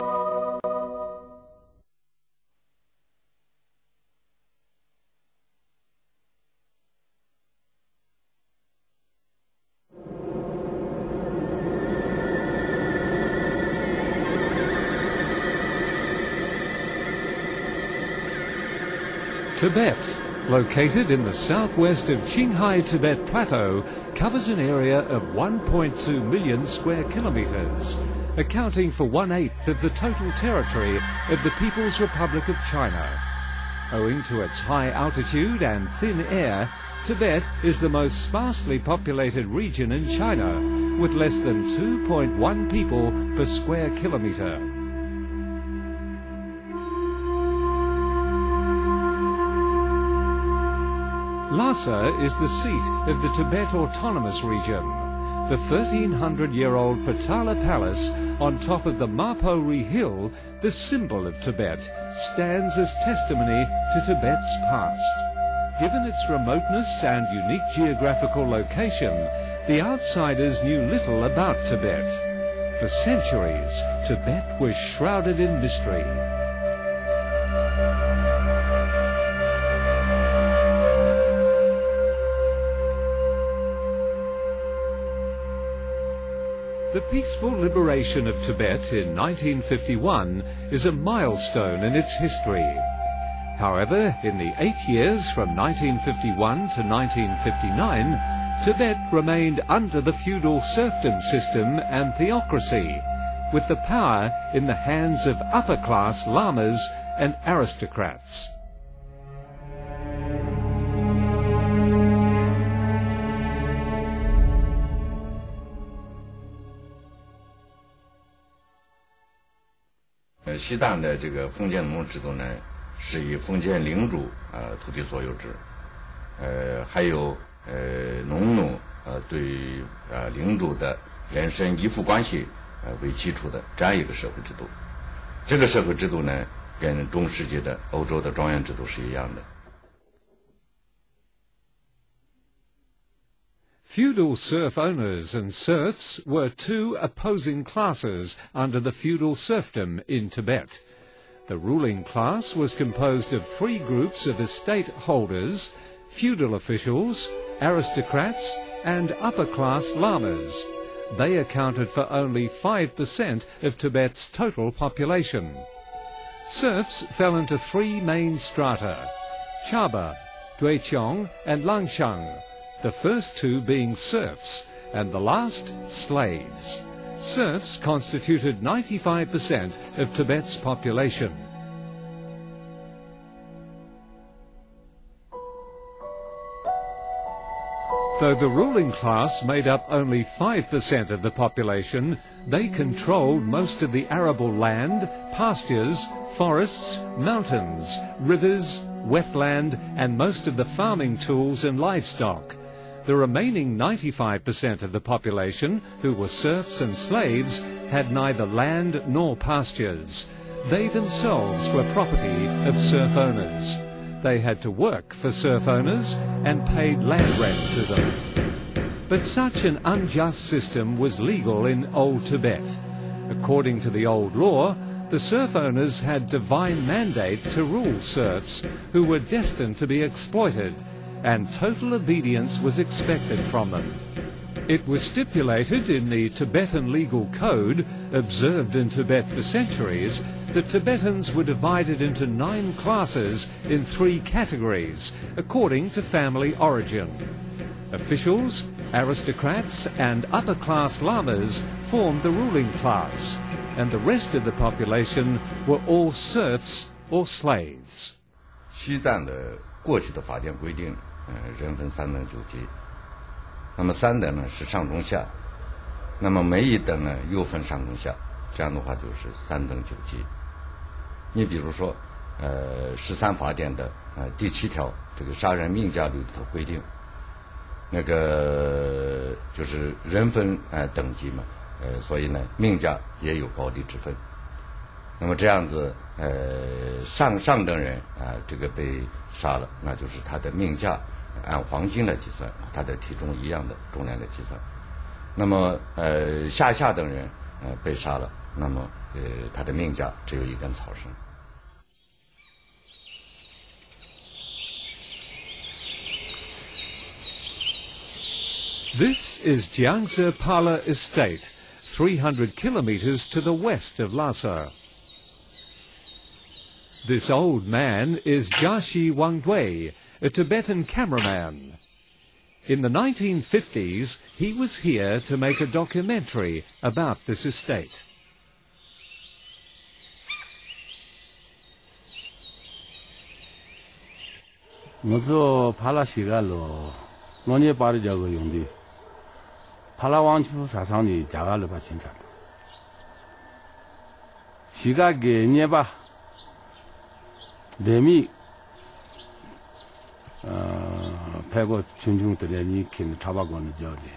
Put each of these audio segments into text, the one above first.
Tibet, located in the southwest of Qinghai Tibet Plateau, covers an area of 1.2 million square kilometers, accounting for 1/8 of the total territory of the People's Republic of China. Owing to its high altitude and thin air, Tibet is the most sparsely populated region in China, with less than 2.1 people per square kilometer. Lhasa is the seat of the Tibet Autonomous Region. The 1,300-year-old Potala Palace on top of the Mapori Hill, the symbol of Tibet, stands as testimony to Tibet's past. Given its remoteness and unique geographical location, the outsiders knew little about Tibet. For centuries, Tibet was shrouded in mystery. The peaceful liberation of Tibet in 1951 is a milestone in its history. However, in the 8 years from 1951 to 1959, Tibet remained under the feudal serfdom system and theocracy, with the power in the hands of upper-class lamas and aristocrats. 西藏的这个封建农制度呢，是以封建领主土地所有制，还有农奴对领主的人身依附关系为基础的这样一个社会制度。这个社会制度呢，跟中世纪的欧洲的庄园制度是一样的。 Feudal serf owners and serfs were two opposing classes under the feudal serfdom in Tibet. The ruling class was composed of three groups of estate holders: feudal officials, aristocrats, and upper-class lamas. They accounted for only 5% of Tibet's total population. Serfs fell into three main strata: Chaba, Duiqiong, and Langshang. The first two being serfs, and the last slaves. Serfs constituted 95% of Tibet's population. Though the ruling class made up only 5% of the population, they controlled most of the arable land, pastures, forests, mountains, rivers, wetland, and most of the farming tools and livestock. The remaining 95% of the population, who were serfs and slaves, had neither land nor pastures. They themselves were property of serf owners. They had to work for serf owners and paid land rent to them. But such an unjust system was legal in Old Tibet. According to the old law, the serf owners had divine mandate to rule serfs who were destined to be exploited, and total obedience was expected from them. It was stipulated in the Tibetan legal code, observed in Tibet for centuries, that Tibetans were divided into 9 classes in 3 categories, according to family origin. Officials, aristocrats, and upper-class lamas formed the ruling class, and the rest of the population were all serfs or slaves. 西藏的过去的法典规定，人分3等9级。那么3等呢是上中下，那么每一等呢又分上中下，这样的话就是3等9级。你比如说，13法典的第7条这个杀人命价里头规定，那个就是人分等级嘛，所以呢命价也有高低之分。那么这样子，上等人这个被杀了，那就是他的命价按黄金来计算，他的体重一样的重量来计算。那么下等人被杀了，那么他的命价只有一根草绳。This is Jiangze Pala Estate, 300 kilometers to the west of Lhasa. This old man is Jiaxi Wangdui, a Tibetan cameraman. In the 1950s, he was here to make a documentary about this estate. Muzo Pala Sigalo, Nonya Barijago Yundi, Pala Wanchu Sasani Jagalo Bachinta. Sigage Nieba Demi Pego Chunjung to the Nikin Tabagon Jodi.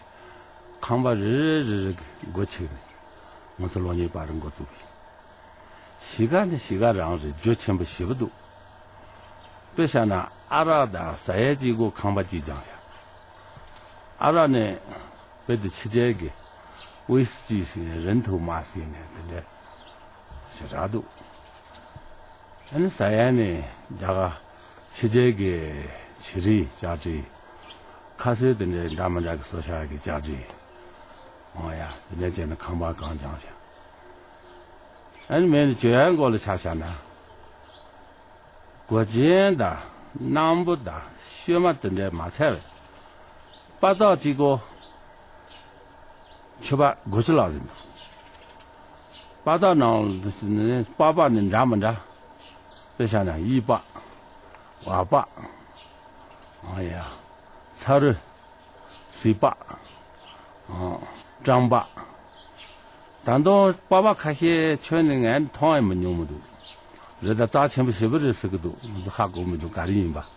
Kamba Gochi, Mussolini Barangotu. Siga the cigar round the Jocham Shibudu. Pesana Arada Sayajigo Kambaji Janja. Arane with the Chijegi with this rental machine and the Siradu. And Sayane Jaga Chijegi Chiri Jaji Kasid and the Damanjak Society Jaji. Oh, yeah, the legend of Kamba Ganjanja. And when Jango Chashana. 国间的、南部的、雪马等的马菜，把到这个750老人，把到那88年咱们的，这下呢100、28，哎呀，草人48，张8，但到88开始全年俺同样没用么多。 人家砸钱不是不是这个多，是哈国们都干的人吧。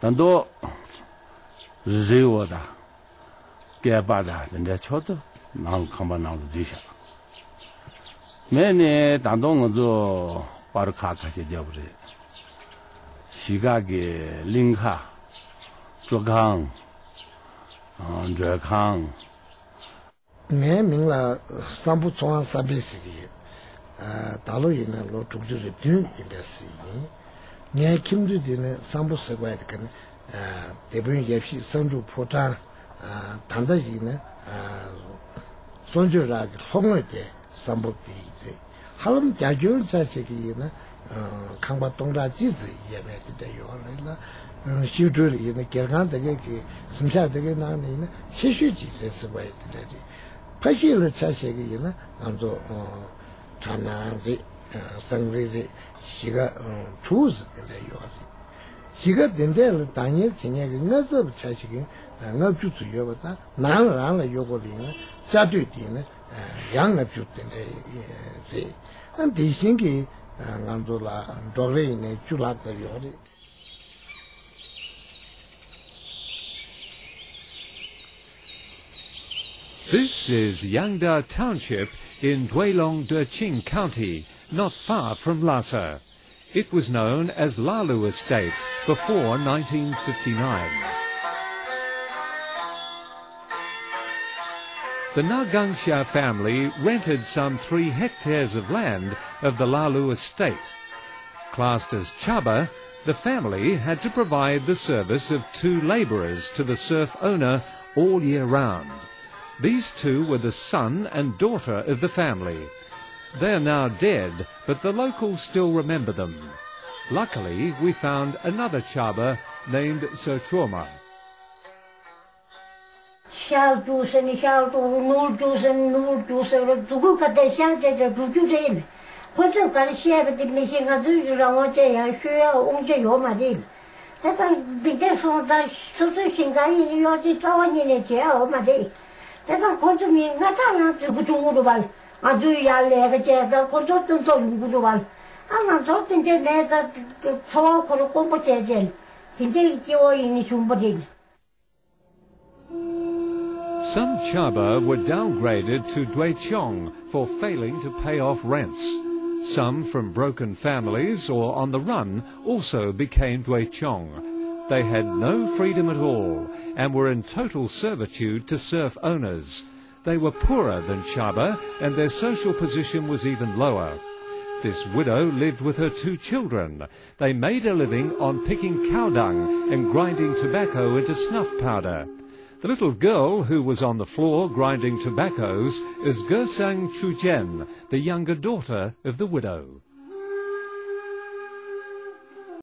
但多日我的，该把的，人家瞧的，哪有看把哪有这些。每年当多我就把这卡些叫不是，西嘎给林卡、卓康，热康。俺明了三不装三百四个。 大陆人呢，老主就是短一点时间，俺听着的呢，三不四怪的个呢，这边也是生住破绽，谈到人呢，sonjo ra hongwe de sambo di de halam jajul cha che ki na khangba tongra ji zi ye me de yo la shiu zhu li ne gergan de ge simsha de ge na ni na shi shu ji de se wai de de pa shi le cha she ge na anzo chana ri sang ri ri shi ga chu zi de yo shi ga den de le dan ye chen ye ge na ze cha shi ge ngab chu zu yo ba ta nan ran le yo go li na家对的呢，养了就等着是，俺地形给俺做了做了呢，就拉得了的。This is Yangda Township in Duilong Deqing County, not far from Lhasa. It was known as Lalu Estate before 1959. The Nagangsha family rented some 3 hectares of land of the Lalu estate. Classed as chaba, the family had to provide the service of 2 labourers to the serf owner all year round. These 2 were the son and daughter of the family. They are now dead, but the locals still remember them. Luckily, we found another chaba named Sochoma. 小猪生小猪，奴猪生奴猪生了，如果看到现在的猪就这样，或者看现在的那些个猪就让我这样需要我这样嘛的，但是别的说他说是现在要去找你的这样嘛的，但是或者明我当然这不中的吧，啊就要来个这个或者都做用不着吧，啊那做真的那个做可能光不这件，真的叫我你全部的。 Some chaba were downgraded to Duichong for failing to pay off rents. Some from broken families or on the run also became Duichong. They had no freedom at all and were in total servitude to serf owners. They were poorer than Chaba, and their social position was even lower. This widow lived with her 2 children. They made a living on picking cow dung and grinding tobacco into snuff powder. The little girl who was on the floor grinding tobaccos is Gersang Chujen, the younger daughter of the widow.